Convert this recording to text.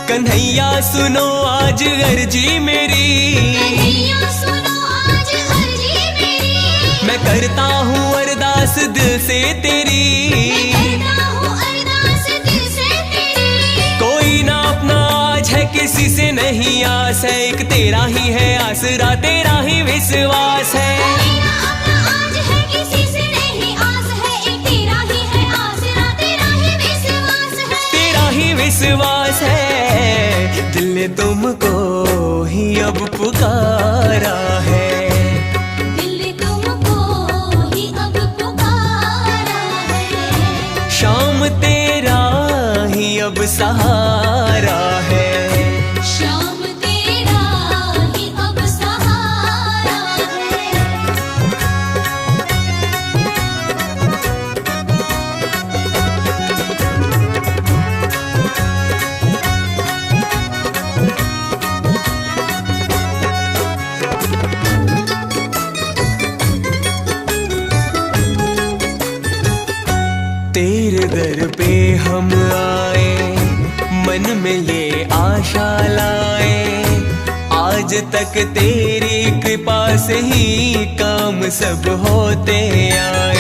कन्हैया सुनो आज अर्जी मेरी, कन्हैया सुनो आज अर्जी मेरी। मैं करता हूँ अरदास दिल से तेरी, मैं करता हूँ अरदास दिल से तेरी। कोई ना अपना आज है किसी से नहीं आस है, एक तेरा ही है आसरा तेरा ही विश्वास है। कोई ना अपना आज है किसी से नहीं आस है, एक तेरा ही है आसरा तेरा ही विश्वास है। तेरा ही विश्वास है, दिल ने तुमको ही अब पुकारा है, दिल ने तुमको ही अब पुकारा है। शाम तेरा ही अब सहारा है, शाम तेरा ही अब सहारा है। तेरे दर पे हम आए, मन में ये आशा लाए, आज तक तेरी कृपा से ही काम सब होते आए।